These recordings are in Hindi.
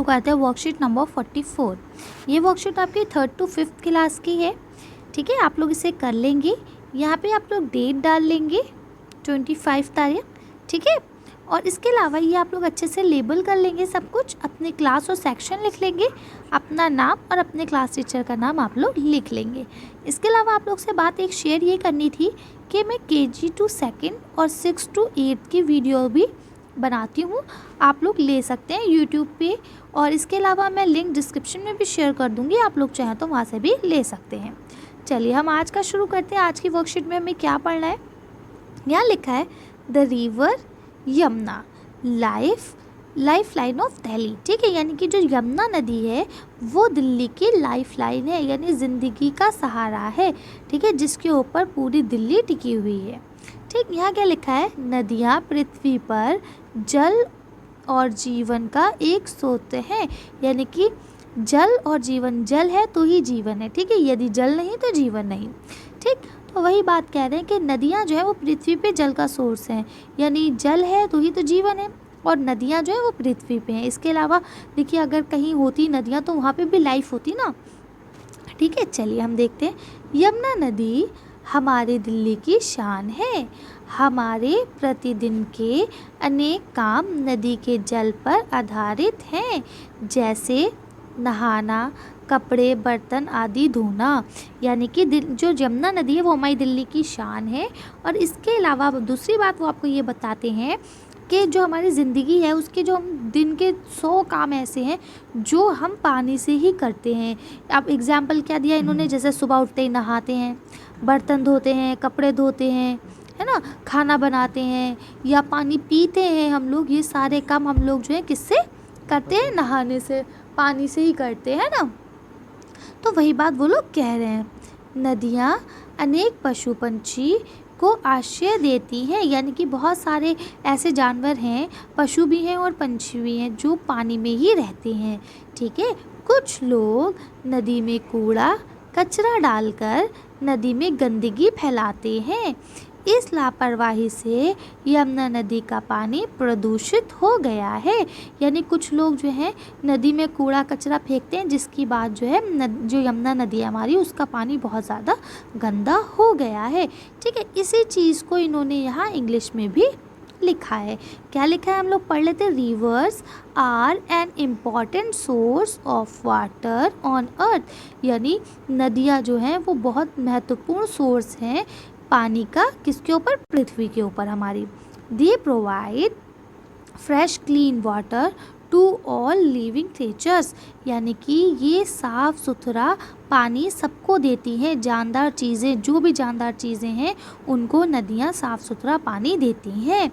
शुरू करते हैं वर्कशीट नंबर 44। ये वर्कशीट आपकी 3rd to 5th क्लास की है। ठीक है, आप लोग इसे कर लेंगे। यहाँ पे आप लोग डेट डाल लेंगे 25 तारीख। ठीक है, और इसके अलावा ये आप लोग अच्छे से लेबल कर लेंगे सब कुछ। अपने क्लास और सेक्शन लिख लेंगे, अपना नाम और अपने क्लास टीचर का नाम आप लोग लिख लेंगे। इसके अलावा आप लोग से बात एक शेयर ये करनी थी कि मैं KG to 2nd और 6 to 8 की वीडियो भी बनाती हूँ, आप लोग ले सकते हैं यूट्यूब पे। और इसके अलावा मैं लिंक डिस्क्रिप्शन में भी शेयर कर दूँगी, आप लोग चाहें तो वहाँ से भी ले सकते हैं। चलिए हम आज का शुरू करते हैं। आज की वर्कशीट में हमें क्या पढ़ना है। यहाँ लिखा है the river Yamuna life line of Delhi. ठीक है, यानी कि जो यमुना नदी है वो दिल्ली की लाइफ लाइन है, यानी ज़िंदगी का सहारा है। ठीक है, जिसके ऊपर पूरी दिल्ली टिकी हुई है। ठीक, यहाँ क्या लिखा है, नदियाँ पृथ्वी पर जल और जीवन का एक स्रोत है, यानी कि जल और जीवन, जल है तो ही जीवन है। ठीक है, यदि जल नहीं तो जीवन नहीं। ठीक, तो वही बात कह रहे हैं कि नदियाँ जो है वो पृथ्वी पे जल का सोर्स हैं, यानी जल है तो ही तो जीवन है, और नदियाँ जो है वो पृथ्वी पे हैं। इसके अलावा देखिए अगर कहीं होती नदियाँ तो वहाँ पे भी लाइफ होती ना। ठीक है, चलिए हम देखते हैं। यमुना नदी हमारे दिल्ली की शान है। हमारे प्रतिदिन के अनेक काम नदी के जल पर आधारित हैं, जैसे नहाना, कपड़े बर्तन आदि धोना। यानी कि जो यमुना नदी है वो हमारी दिल्ली की शान है। और इसके अलावा दूसरी बात वो आपको ये बताते हैं कि जो हमारी ज़िंदगी है उसके जो हम दिन के 100 काम ऐसे हैं जो हम पानी से ही करते हैं। अब एग्जाम्पल क्या दिया इन्होंने, जैसे सुबह उठते ही नहाते हैं, बर्तन धोते हैं, कपड़े धोते हैं, है ना, खाना बनाते हैं या पानी पीते हैं हम लोग। ये सारे काम हम लोग जो है किससे करते हैं, नहाने से, पानी से ही करते हैं ना। तो वही बात वो लोग कह रहे हैं। नदियाँ अनेक पशु पंछी को आश्रय देती हैं, यानी कि बहुत सारे ऐसे जानवर हैं, पशु भी हैं और पंछी भी हैं जो पानी में ही रहते हैं। ठीक है, कुछ लोग नदी में कूड़ा कचरा डालकर नदी में गंदगी फैलाते हैं। इस लापरवाही से यमुना नदी का पानी प्रदूषित हो गया है। यानी कुछ लोग जो है नदी में कूड़ा कचरा फेंकते हैं, जिसकी बात जो है जो यमुना नदी है हमारी उसका पानी बहुत ज़्यादा गंदा हो गया है। ठीक है, इसी चीज़ को इन्होंने यहाँ इंग्लिश में भी लिखा है। क्या लिखा है हम लोग पढ़ लेते हैं। Rivers are an important source of water on earth, यानी नदियाँ जो हैं वो बहुत महत्वपूर्ण सोर्स हैं पानी का। किसके ऊपर, पृथ्वी के ऊपर हमारी। They provide fresh clean water to all living creatures, यानी कि ये साफ़ सुथरा पानी सबको देती हैं। जानदार चीज़ें, जो भी जानदार चीज़ें हैं उनको नदियाँ साफ़ सुथरा पानी देती हैं।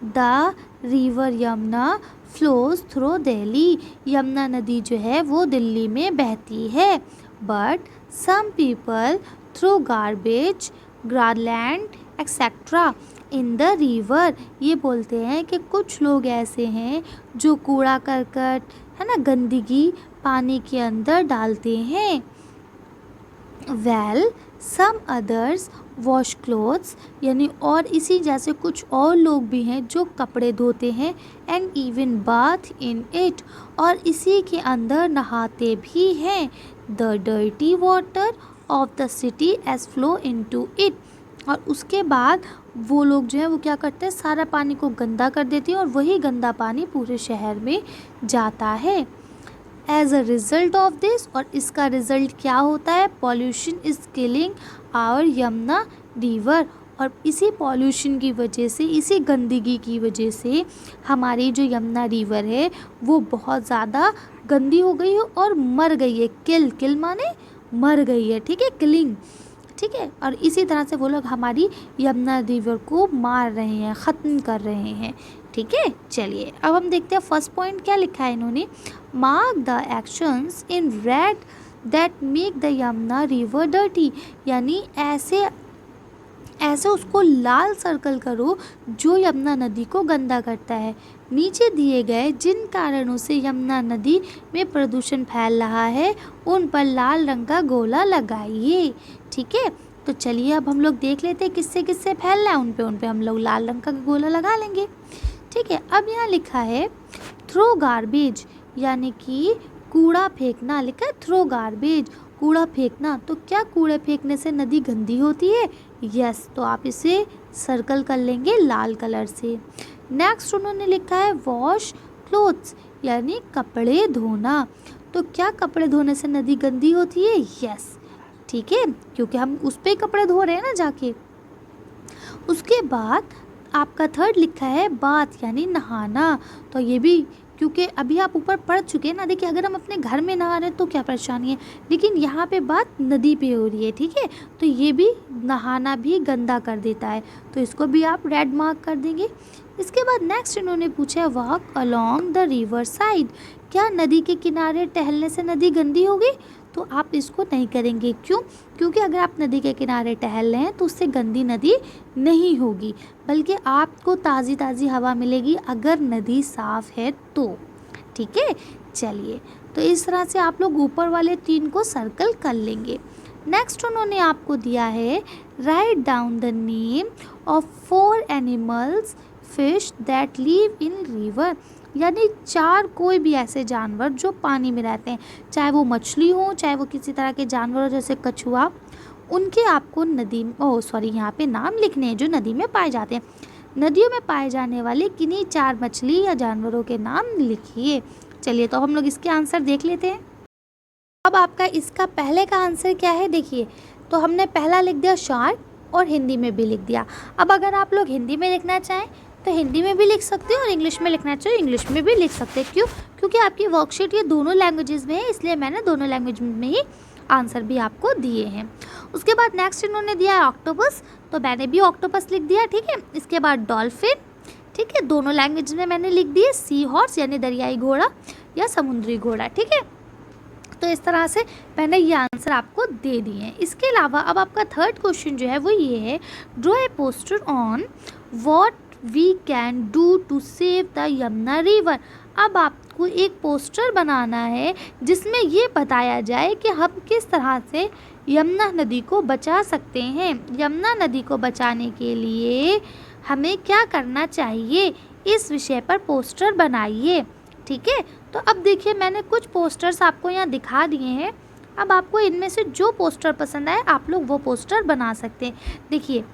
The river Yamuna flows through Delhi, Yamuna नदी जो है वो दिल्ली में बहती है। But some people throw garbage grassland etcetera in the river, ये बोलते हैं कि कुछ लोग ऐसे हैं जो कूड़ा करकट, है ना, गंदगी पानी के अंदर डालते हैं। Well some others wash clothes, यानी और इसी जैसे कुछ और लोग भी हैं जो कपड़े धोते हैं। And even bath in it, और इसी के अंदर नहाते भी हैं। The dirty water of the cities flow into it, और उसके बाद वो लोग जो है वो क्या करते हैं, सारा पानी को गंदा कर देते हैं और वही गंदा पानी पूरे शहर में जाता है। As a result of this, और इसका रिज़ल्ट क्या होता है, pollution is killing our Yamuna river, और इसी पॉल्यूशन की वजह से, इसी गंदगी की वजह से हमारी जो यमुना रिवर है वो बहुत ज़्यादा गंदी हो गई है और मर गई है। किल माने मर गई है। ठीक है, किलिंग। ठीक है, और इसी तरह से वो लोग हमारी यमुना रिवर को मार रहे हैं, ख़त्म कर रहे हैं। ठीक है, चलिए अब हम देखते हैं फर्स्ट पॉइंट क्या लिखा है इन्होंने। Mark the actions in read that make the Yamuna river dirty, यानी ऐसे उसको लाल सर्कल करो जो यमुना नदी को गंदा करता है। नीचे दिए गए जिन कारणों से यमुना नदी में प्रदूषण फैल रहा है उन पर लाल रंग का गोला लगाइए। ठीक है, तो चलिए अब हम लोग देख लेते हैं किससे किससे फैल रहा है। उन पे हम लोग लाल रंग का गोला लगा लेंगे। ठीक है, अब यहाँ लिखा है थ्रो गार्बेज, यानी कि कूड़ा फेंकना, लिखा है थ्रो गार्बेज, कूड़ा फेंकना। तो क्या कूड़ा फेंकने से नदी गंदी होती है? यस, तो आप इसे सर्कल कर लेंगे लाल कलर से। नेक्स्ट उन्होंने लिखा है वॉश क्लोथ्स, यानी कपड़े धोना। तो क्या कपड़े धोने से नदी गंदी होती है? यस, ठीक है, क्योंकि हम उस पर कपड़े धो रहे हैं ना जाके। उसके बाद आपका थर्ड लिखा है बाथ, यानी नहाना। तो ये भी क्योंकि अभी आप ऊपर पढ़ चुके हैं ना, देखिए अगर हम अपने घर में नहा रहे हैं तो क्या परेशानी है, लेकिन यहाँ पे बात नदी पे हो रही है, ठीक है। तो ये भी नहाना भी गंदा कर देता है, तो इसको भी आप रेड मार्क कर देंगे। इसके बाद नेक्स्ट इन्होंने पूछा है walk along the river side, क्या नदी के किनारे टहलने से नदी गंदी होगी? तो आप इसको नहीं करेंगे, क्यों? क्योंकि अगर आप नदी के किनारे टहल रहे हैं तो उससे गंदी नदी नहीं होगी, बल्कि आपको ताज़ी ताज़ी हवा मिलेगी अगर नदी साफ़ है तो, ठीक है। चलिए, तो इस तरह से आप लोग ऊपर वाले 3 को सर्कल कर लेंगे। नेक्स्ट उन्होंने आपको दिया है write down the name of 4 animals fish that live in river, यानी 4 कोई भी ऐसे जानवर जो पानी में रहते हैं, चाहे वो मछली हो, चाहे वो किसी तरह के जानवर हो जैसे कछुआ, उनके आपको यहाँ पे नाम लिखने हैं जो नदी में पाए जाते हैं। नदियों में पाए जाने वाले किन्हीं 4 मछली या जानवरों के नाम लिखिए। चलिए, तो हम लोग इसके आंसर देख लेते हैं। अब आपका इसका पहले का आंसर क्या है, देखिए। तो हमने पहला लिख दिया शार्क और हिंदी में भी लिख दिया। अब अगर आप लोग हिंदी में लिखना चाहें तो हिंदी में भी लिख सकते हो और इंग्लिश में लिखना चाहिए इंग्लिश में भी लिख सकते हैं। क्यों? क्योंकि आपकी वर्कशीट ये दोनों लैंग्वेजेस में है, इसलिए मैंने दोनों लैंग्वेज में ही आंसर भी आपको दिए हैं। उसके बाद नेक्स्ट इन्होंने दिया है ऑक्टोपस, तो मैंने भी ऑक्टोपस लिख दिया, ठीक है। इसके बाद डॉल्फिन, ठीक है, दोनों लैंग्वेज में मैंने लिख दिए। सी हॉर्स यानी दरियाई घोड़ा या समुद्री घोड़ा, ठीक है। तो इस तरह से मैंने ये आंसर आपको दे दिए हैं। इसके अलावा अब आपका थर्ड क्वेश्चन जो है वो ये है, draw a poster on what we can do to save the Yamuna river. अब आपको एक पोस्टर बनाना है जिसमें ये बताया जाए कि हम किस तरह से यमुना नदी को बचा सकते हैं। यमुना नदी को बचाने के लिए हमें क्या करना चाहिए, इस विषय पर पोस्टर बनाइए, ठीक है। तो अब देखिए, मैंने कुछ पोस्टर्स आपको यहाँ दिखा दिए हैं। अब आपको इनमें से जो पोस्टर पसंद आए आप लोग वो पोस्टर बना सकते हैं। देखिए,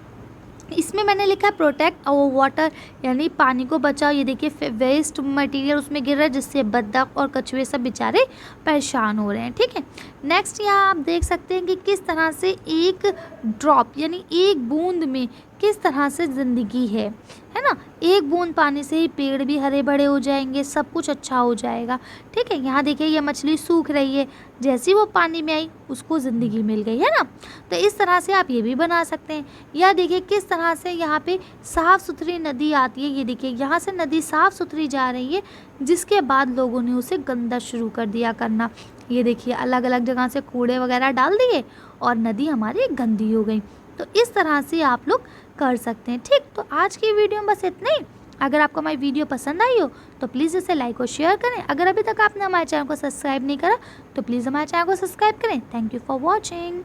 इसमें मैंने लिखा है प्रोटेक्ट आवर वाटर, यानी पानी को बचाओ। ये देखिए वेस्ट मटेरियल उसमें गिर रहा है जिससे बत्तख और कछुए सब बेचारे परेशान हो रहे हैं, ठीक है। नेक्स्ट यहाँ आप देख सकते हैं कि किस तरह से एक ड्रॉप यानी एक बूंद में किस तरह से ज़िंदगी है ना। एक बूंद पानी से ही पेड़ भी हरे भरे हो जाएंगे, सब कुछ अच्छा हो जाएगा, ठीक है। यहाँ देखिए ये मछली सूख रही है, जैसे ही वो पानी में आई उसको ज़िंदगी मिल गई, है ना। तो इस तरह से आप ये भी बना सकते हैं। या देखिए किस तरह से यहाँ पे साफ़ सुथरी नदी आती है। ये देखिए यहाँ से नदी साफ़ सुथरी जा रही है, जिसके बाद लोगों ने उसे गंदा शुरू कर दिया करना। ये देखिए अलग अलग जगह से कूड़े वगैरह डाल दिए और नदी हमारी गंदी हो गई। तो इस तरह से आप लोग कर सकते हैं, ठीक। तो आज की वीडियो में बस इतना ही। अगर आपको हमारी वीडियो पसंद आई हो तो प्लीज़ इसे लाइक और शेयर करें। अगर अभी तक आपने हमारे चैनल को सब्सक्राइब नहीं करा तो प्लीज़ हमारे चैनल को सब्सक्राइब करें। Thank you for watching.